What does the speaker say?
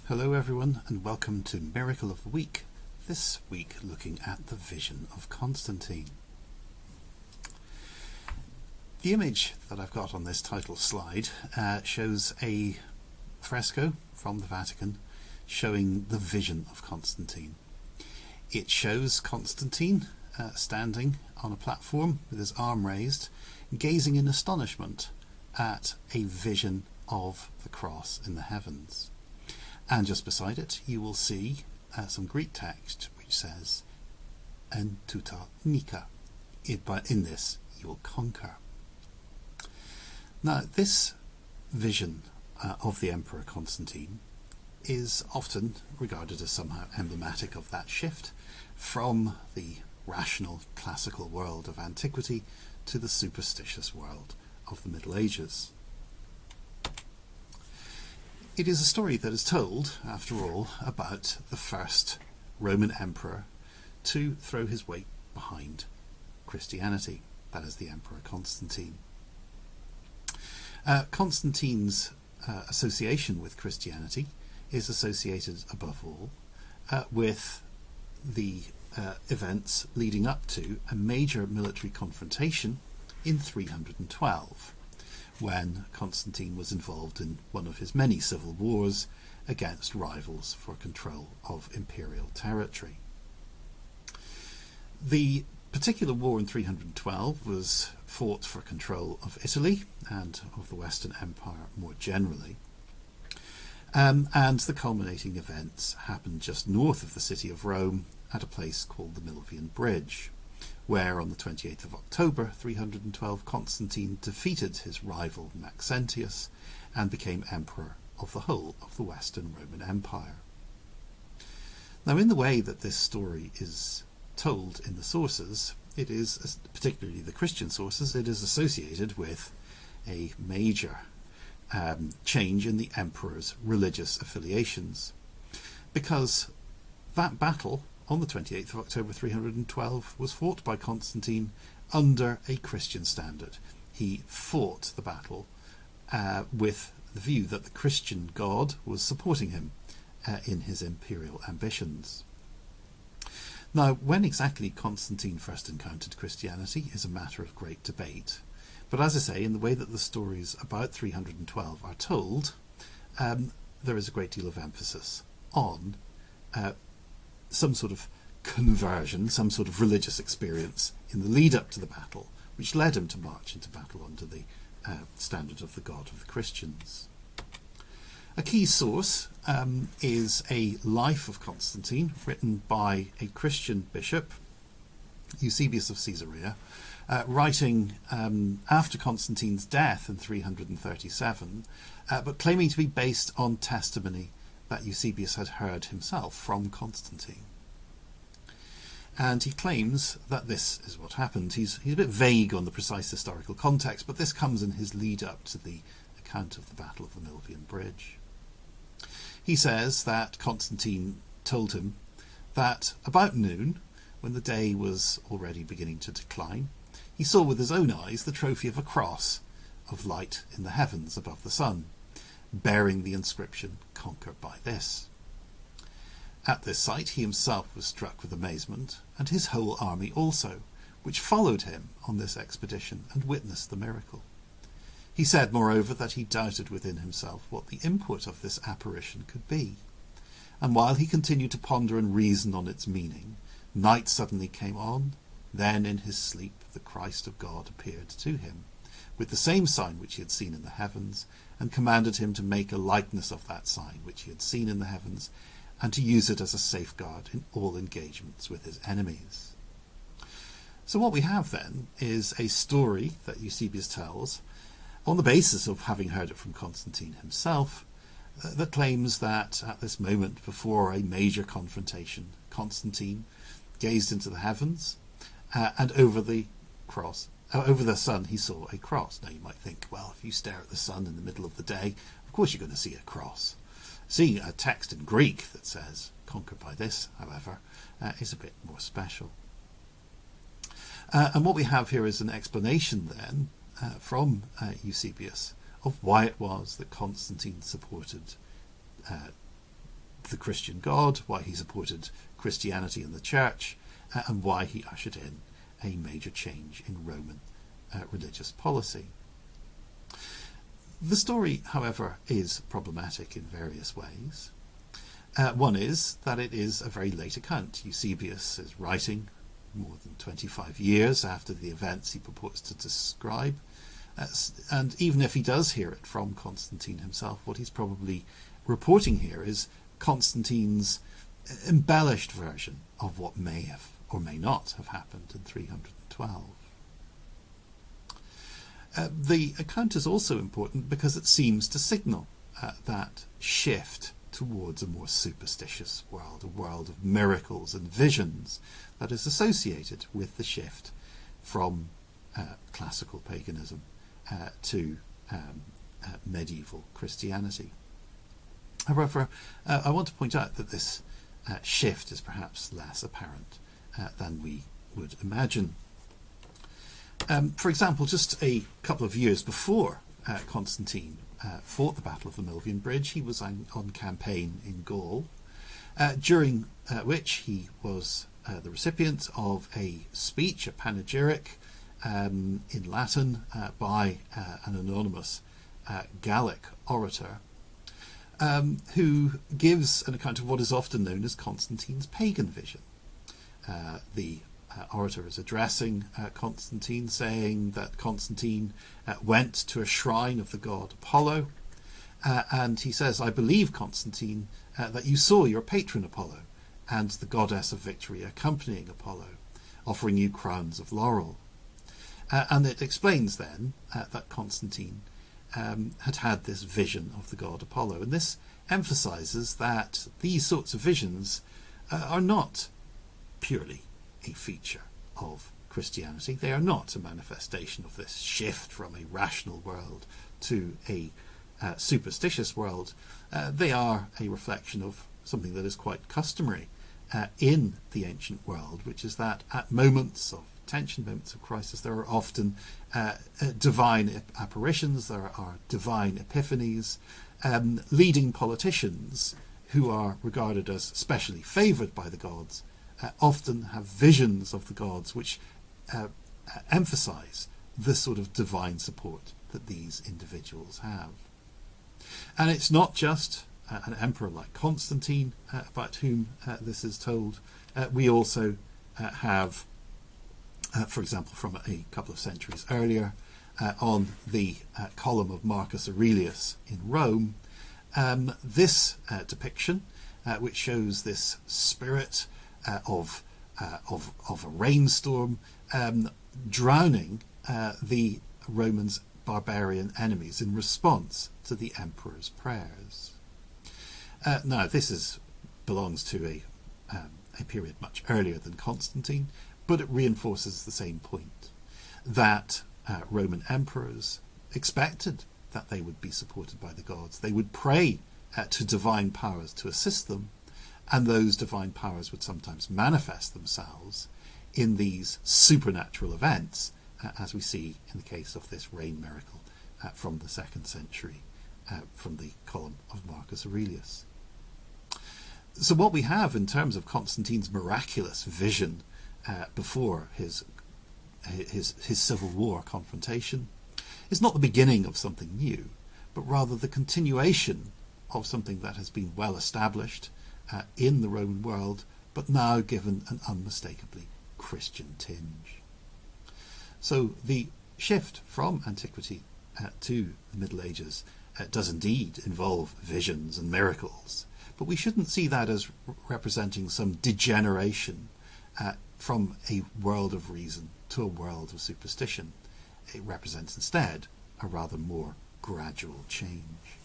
Hello everyone and welcome to Miracle of the Week. This week looking at the vision of Constantine. The image that I've got on this title slide shows a fresco from the Vatican showing the vision of Constantine. It shows Constantine standing on a platform with his arm raised, gazing in astonishment at a vision of the cross in the heavens. And just beside it you will see some Greek text which says "En tuta nika," in this you will conquer. Now this vision of the Emperor Constantine is often regarded as somehow emblematic of that shift from the rational classical world of antiquity to the superstitious world of the Middle Ages. It is a story that is told, after all, about the first Roman emperor to throw his weight behind Christianity, that is the Emperor Constantine. Constantine's association with Christianity is associated above all with the events leading up to a major military confrontation in 312. When Constantine was involved in one of his many civil wars against rivals for control of imperial territory. The particular war in 312 was fought for control of Italy and of the Western Empire more generally. And the culminating events happened just north of the city of Rome at a place called the Milvian Bridge, where on the 28th of October 312 Constantine defeated his rival Maxentius and became emperor of the whole of the Western Roman Empire. Now, in the way that this story is told in the sources, it is, particularly the Christian sources, it is associated with a major change in the emperor's religious affiliations, because that battle on the 28th of October 312 was fought by Constantine under a Christian standard. He fought the battle with the view that the Christian God was supporting him in his imperial ambitions. Now, when exactly Constantine first encountered Christianity is a matter of great debate. But as I say, in the way that the stories about 312 are told, there is a great deal of emphasis on some sort of conversion, some sort of religious experience in the lead up to the battle, which led him to march into battle under the standard of the God of the Christians. A key source is a life of Constantine written by a Christian bishop, Eusebius of Caesarea, writing after Constantine's death in 337, but claiming to be based on testimony that Eusebius had heard himself from Constantine. And he claims that this is what happened. He's a bit vague on the precise historical context, but this comes in his lead up to the account of the Battle of the Milvian Bridge. He says that Constantine told him that about noon, when the day was already beginning to decline, he saw with his own eyes the trophy of a cross of light in the heavens above the sun, bearing the inscription, "Conquer by this." At this sight he himself was struck with amazement, and his whole army also, which followed him on this expedition and witnessed the miracle. He said, moreover, that he doubted within himself what the import of this apparition could be. And while he continued to ponder and reason on its meaning, night suddenly came on. Then in his sleep the Christ of God appeared to him, with the same sign which he had seen in the heavens, and commanded him to make a likeness of that sign which he had seen in the heavens, and to use it as a safeguard in all engagements with his enemies. So what we have then is a story that Eusebius tells on the basis of having heard it from Constantine himself, that claims that at this moment before a major confrontation, Constantine gazed into the heavens, and over the sun he saw a cross. Now you might think, well, if you stare at the sun in the middle of the day, of course you're going to see a cross. Seeing a text in Greek that says "Conquer by this," however, is a bit more special. And what we have here is an explanation then from Eusebius of why it was that Constantine supported the Christian God, why he supported Christianity and the Church, and why he ushered in a major change in Roman religious policy. The story, however, is problematic in various ways. One is that it is a very late account. Eusebius is writing more than 25 years after the events he purports to describe. And even if he does hear it from Constantine himself, what he's probably reporting here is Constantine's embellished version of what may have or may not have happened in 312. The account is also important because it seems to signal that shift towards a more superstitious world, a world of miracles and visions that is associated with the shift from classical paganism to medieval Christianity. However, I want to point out that this shift is perhaps less apparent than we would imagine. For example, just a couple of years before Constantine fought the Battle of the Milvian Bridge, he was on campaign in Gaul, during which he was the recipient of a speech, a panegyric in Latin by an anonymous Gallic orator, who gives an account of what is often known as Constantine's pagan vision. The orator is addressing Constantine, saying that Constantine went to a shrine of the god Apollo, and he says, "I believe, Constantine, that you saw your patron Apollo and the goddess of victory accompanying Apollo, offering you crowns of laurel." And it explains then that Constantine had this vision of the god Apollo, and this emphasizes that these sorts of visions are not purely a feature of Christianity. They are not a manifestation of this shift from a rational world to a superstitious world. They are a reflection of something that is quite customary in the ancient world, which is that at moments of tension, moments of crisis, there are often divine apparitions, there are divine epiphanies. Leading politicians who are regarded as specially favoured by the gods often have visions of the gods which emphasise the sort of divine support that these individuals have. And it's not just an emperor like Constantine about whom this is told. We also have, for example, from a couple of centuries earlier, on the column of Marcus Aurelius in Rome, this depiction, which shows this spirit of a rainstorm drowning the Romans' barbarian enemies in response to the emperor's prayers. Now, this belongs to a period much earlier than Constantine, but it reinforces the same point, that Roman emperors expected that they would be supported by the gods. They would pray to divine powers to assist them, and those divine powers would sometimes manifest themselves in these supernatural events, as we see in the case of this rain miracle from the 2nd century, from the column of Marcus Aurelius. So what we have in terms of Constantine's miraculous vision before his civil war confrontation is not the beginning of something new, but rather the continuation of something that has been well established in the Roman world, but now given an unmistakably Christian tinge. So the shift from antiquity to the Middle Ages does indeed involve visions and miracles, but we shouldn't see that as representing some degeneration from a world of reason to a world of superstition. It represents instead a rather more gradual change.